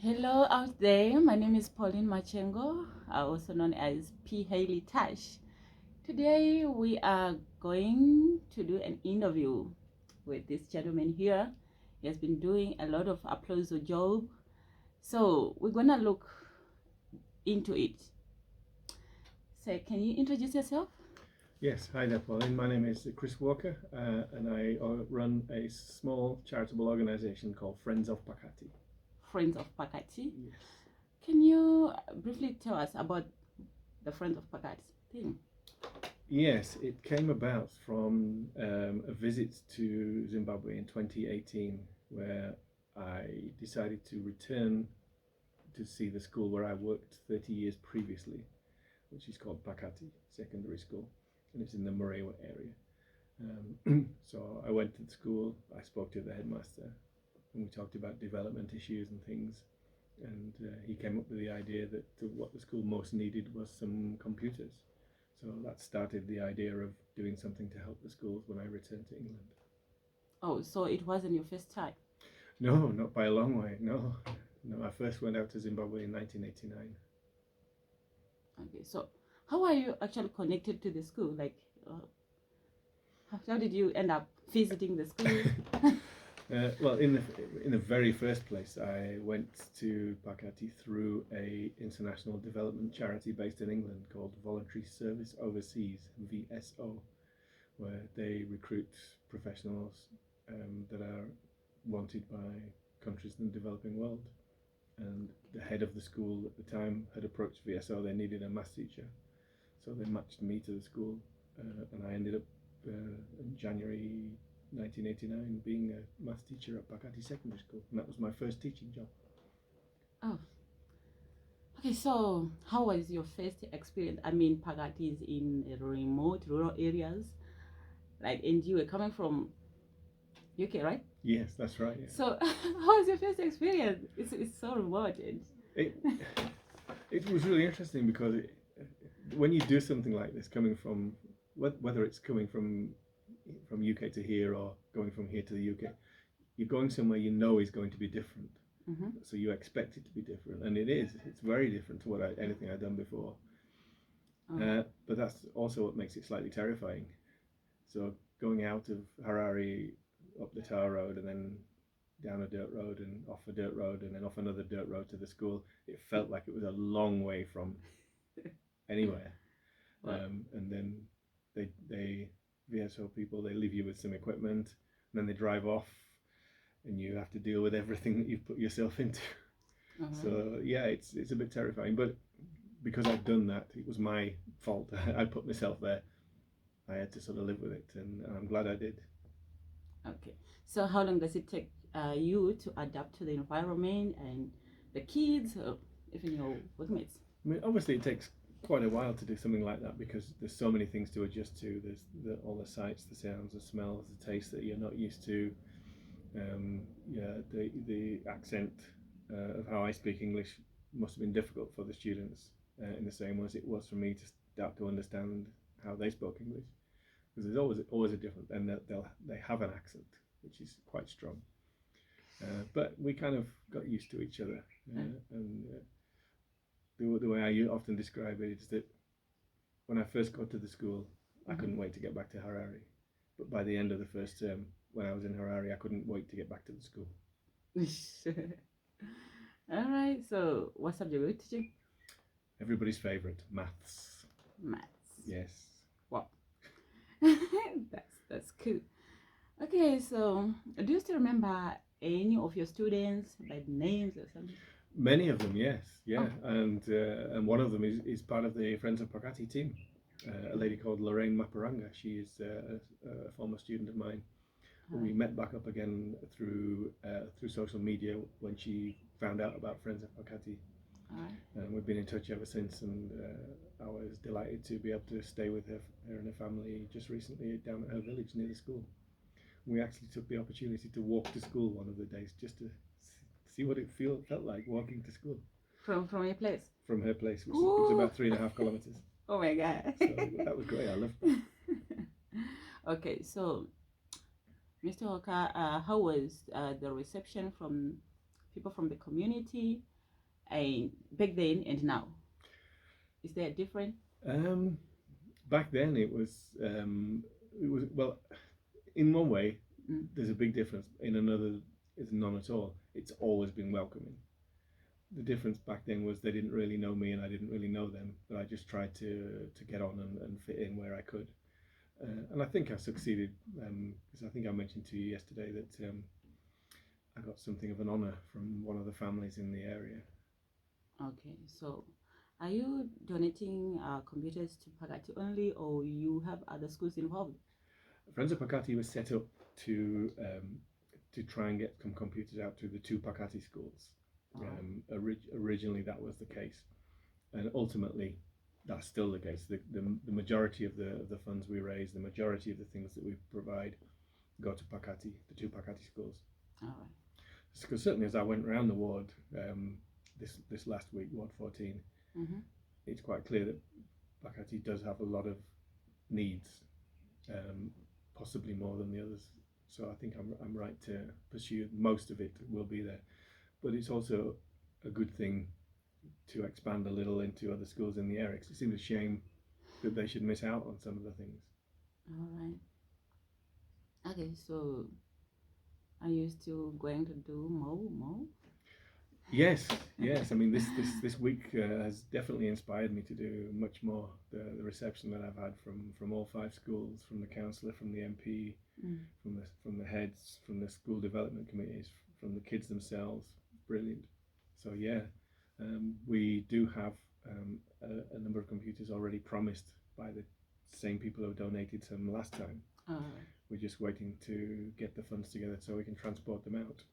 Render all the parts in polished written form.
Hello out there, my name is Pauline Machengo, also known as P. Haley Tash. Today we are going to do an interview with this gentleman here. He has been doing a lot of applause job, so we're gonna look into it. So can you introduce yourself? Yes, hi there, Pauline. My name is Chris Walker, and I run a small charitable organisation called Friends of Pakati. Friends of Pakati. Yes. Can you briefly tell us about the Friends of Pakati thing? Yes, it came about from a visit to Zimbabwe in 2018, where I decided to return to see the school where I worked 30 years previously, which is called Pakati Secondary School, and it's in the Murewa area. So I went to the school, I spoke to the headmaster, and we talked about development issues and things. And he came up with the idea that what the school most needed was some computers. So that started the idea of doing something to help the schools when I returned to England. Oh, so it wasn't your first time? No, not by a long way. No, I first went out to Zimbabwe in 1989. Okay, so how are you actually connected to the school? Like, how did you end up visiting the school? Well, in the very first place, I went to Pakati through a international development charity based in England called Voluntary Service Overseas (VSO), where they recruit professionals that are wanted by countries in the developing world. And the head of the school at the time had approached VSO. They needed a maths teacher, so they matched me to the school, and I ended up in January 1989 being a maths teacher at Pakati Secondary School, and that was my first teaching job. Oh, okay. So how was your first experience? I mean, Pakati is in remote rural areas, like, and you were coming from UK, right? Yes, that's right. Yeah. So how was your first experience? It's so remote. It it was really interesting because when you do something like this, coming from whether it's coming from UK to here or going from here to the UK, you're going somewhere you know is going to be different. Mm-hmm. So you expect it to be different, and it is. It's very different to anything I'd done before. But that's also what makes it slightly terrifying. So going out of Harare up the tar road and then down a dirt road and off a dirt road and then off another dirt road to the school, it felt like it was a long way from anywhere. And then they VSO people, they leave you with some equipment and then they drive off and you have to deal with everything that you've put yourself into. So yeah, it's a bit terrifying, but because I'd done that, it was my fault. I put myself there. I had to sort of live with it, and I'm glad I did. Okay. So how long does it take you to adapt to the environment and the kids, or even your workmates? I mean, obviously, it takes quite a while to do something like that because there's so many things to adjust to. There's all the sights, the sounds, the smells, the tastes that you're not used to. Yeah, the accent of how I speak English must have been difficult for the students in the same way as it was for me to start to understand how they spoke English, because there's always a difference, and they have an accent which is quite strong. But we kind of got used to each other, and the way I often describe it is that when I first got to the school, I couldn't wait to get back to Harare. But by the end of the first term, when I was in Harare, I couldn't wait to get back to the school. All right. So, what subject were you teaching? Everybody's favorite, maths. Maths. Yes. Wow. That's cool. Okay. So, do you still remember any of your students by names or something? Many of them, yes, yeah, and one of them is part of the Friends of Pakati team. A lady called Lorraine Maparanga. She is a former student of mine. We met back up again through social media when she found out about Friends of Pakati. And we've been in touch ever since, and I was delighted to be able to stay with her and her family just recently down at her village near the school. We actually took the opportunity to walk to school one of the days just to see what it felt like walking to school. From your place? From her place, which was about 3.5 kilometers. Oh my God. So that was great. I loved that. Okay, so Mr. Walker, how was the reception from people from the community? back then and now? Is there a difference? Back then it was well, in one way Mm. there's a big difference. In another, it's none at all. It's always been welcoming. The difference back then was they didn't really know me and I didn't really know them, but I just tried to get on and fit in where I could. And I think I succeeded, because I think I mentioned to you yesterday that I got something of an honour from one of the families in the area. Okay, so are you donating computers to Pakati only, or you have other schools involved? Friends of Pakati was set up to try and get some computers out to the two Pakati schools. Originally that was the case, and ultimately that's still the case. The majority of the funds we raise, the majority of the things that we provide go to Pakati, the two Pakati schools. All right. Because certainly as I went around the ward this last week, Ward 14, Mm-hmm. it's quite clear that Pakati does have a lot of needs, possibly more than the others. So I think I'm right to pursue most of it will be there. But it's also a good thing to expand a little into other schools in the area. It seems a shame that they should miss out on some of the things. All right. Okay, so are you still going to do more? Yes. I mean, this week has definitely inspired me to do much more. The reception that I've had from all 5 schools, from the councillor, from the MP, from the heads, from the school development committees, from the kids themselves, brilliant. So yeah, we do have a number of computers already promised by the same people who donated some last time. We're just waiting to get the funds together so we can transport them out.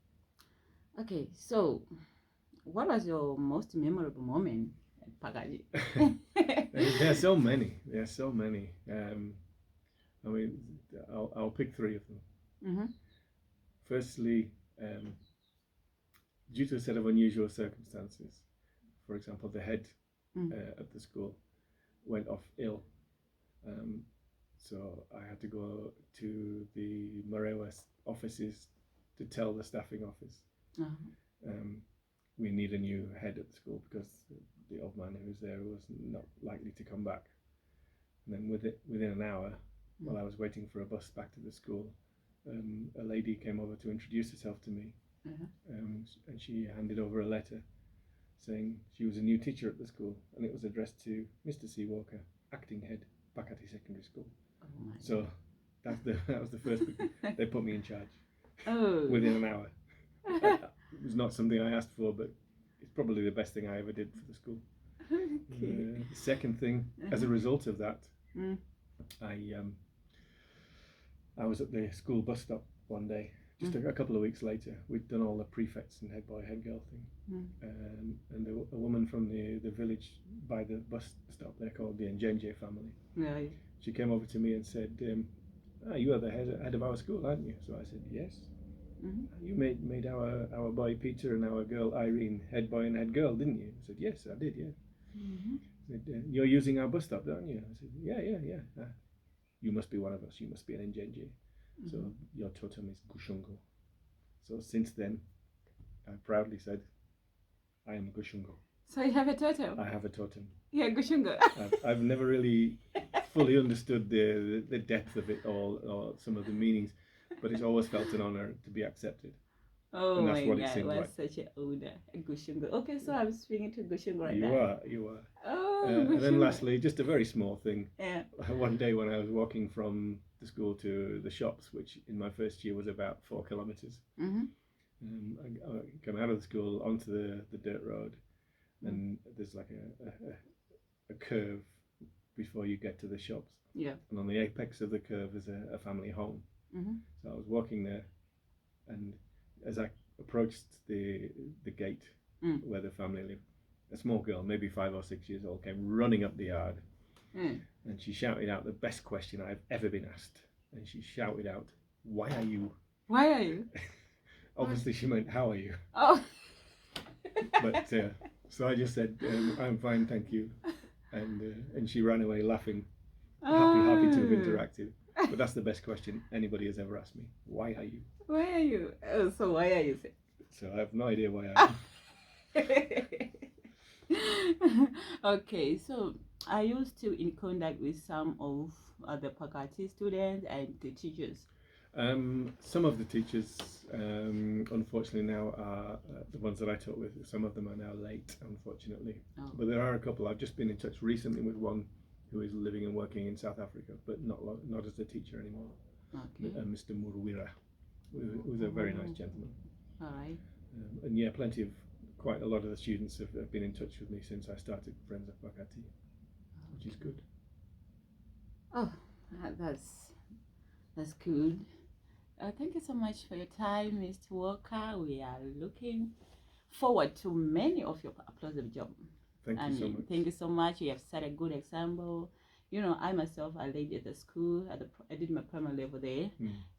Okay, so what was your most memorable moment at Pakati? There are so many. I mean, I'll pick 3 of them. Mm-hmm. Firstly, due to a set of unusual circumstances, for example, the head of the school went off ill. So I had to go to the Morewa offices to tell the staffing office we need a new head at the school because the old man who was there was not likely to come back. And then within an hour, while I was waiting for a bus back to the school, a lady came over to introduce herself to me, and she handed over a letter saying she was a new teacher at the school, and it was addressed to Mr. C. Walker, acting head, Pakati Secondary School. Oh so that was the first thing. They put me in charge within an hour. It was not something I asked for, but it's probably the best thing I ever did for the school. The second thing, as a result of that, I was at the school bus stop one day, just a couple of weeks later. We'd done all the prefects and head boy, head girl thing, and a woman from the village by the bus stop there called the Njenje family. Yeah. She came over to me and said, you are the head of our school, aren't you? So I said, yes. You made our boy Peter and our girl Irene head boy and head girl, didn't you? I said, yes, I did, yeah. Said, you're using our bus stop, don't you? I said, yeah. You must be one of us. You must be an Njenje. So your totem is Gushungo. So since then, I proudly said, I am Gushungo. So you have a totem? I have a totem. Yeah, Gushungo. I've never really fully understood the depth of it all or some of the meanings, but it's always felt an honor to be accepted. Oh and that's my what God, it seemed like. Such an honor, Gushungo. Okay, so I'm speaking to Gushungo right You now. You are. Oh, and then lastly, just a very small thing. Yeah. One day when I was walking from the school to the shops, which in my first year was about 4 kilometers, I come out of the school onto the dirt road, and there's like a curve before you get to the shops. Yeah. And on the apex of the curve is a family home. So I was walking there, and as I approached the gate where the family lived, a small girl, maybe 5 or 6 years old, came running up the yard, and she shouted out the best question I've ever been asked. And she shouted out, "Why are you?" Why are you? Obviously, she meant, "How are you?" Oh. But so I just said, "I'm fine, thank you," and she ran away laughing, happy to have interacted. But that's the best question anybody has ever asked me. Why are you? Why are you? Oh, so why are you? So I have no idea why I am. Okay, so are you still in contact with some of the faculty students and the teachers? Some of the teachers, unfortunately, now are the ones that I taught with. Some of them are now late, unfortunately. Oh, But there are a couple. I've just been in touch recently with one who is living and working in South Africa, but not as a teacher anymore. okay. Mr. Murwira, who was a very nice gentleman. All right. And yeah, quite a lot of the students have been in touch with me since I started Friends of Bakati, which is good. Oh, that's good. Thank you so much for your time, Mr. Walker. We are looking forward to many of your applausive job. Thank you so much. Thank you so much. You have set a good example. You know, I myself, I led at the school. I did my primary level there,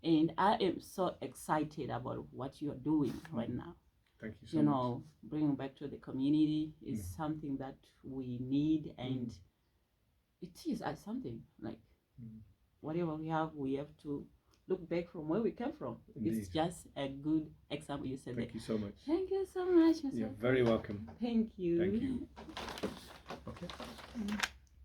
and I am so excited about what you are doing right now. Thank you so much. You know, bringing back to the community is something that we need, and it is something like whatever we have to look back from where we came from. Indeed. It's just a good example you said. Thank you so much. Thank you so much, Mr. You're very welcome. Thank you. Thank you. Okay.